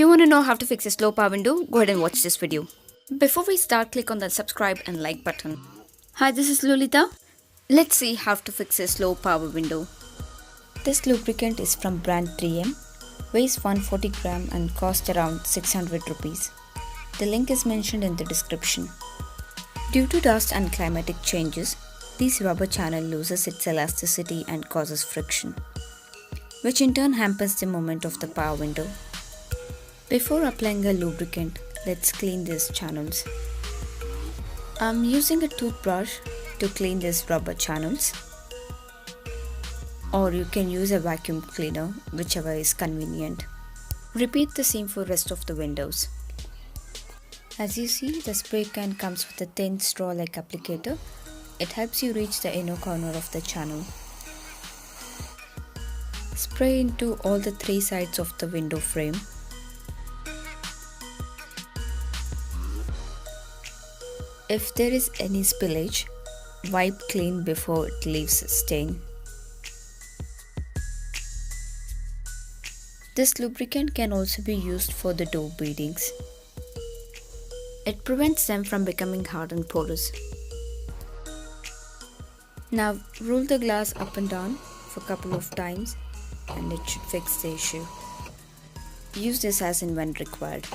you want to know how to fix a slow power window, go ahead and watch this video. Before we start, click on the subscribe and like button. Hi, this is Lolita. Let's see how to fix a slow power window. This lubricant is from brand 3M, weighs 140 gram and costs around 600 rupees. The link is mentioned in the description. Due to dust and climatic changes, this rubber channel loses its elasticity and causes friction, which in turn hampers the movement of the power window. Before applying a lubricant, let's clean these channels. I'm using a toothbrush to clean these rubber channels, or you can use a vacuum cleaner, whichever is convenient. Repeat the same for rest of the windows. As you see, the spray can comes with a thin straw-like applicator. It helps you reach the inner corner of the channel. Spray into all the three sides of the window frame. If there is any spillage, wipe clean before it leaves a stain. This lubricant can also be used for the door beadings. It prevents them from becoming hard and porous. Now roll the glass up and down for a couple of times and it should fix the issue. Use this as and when required.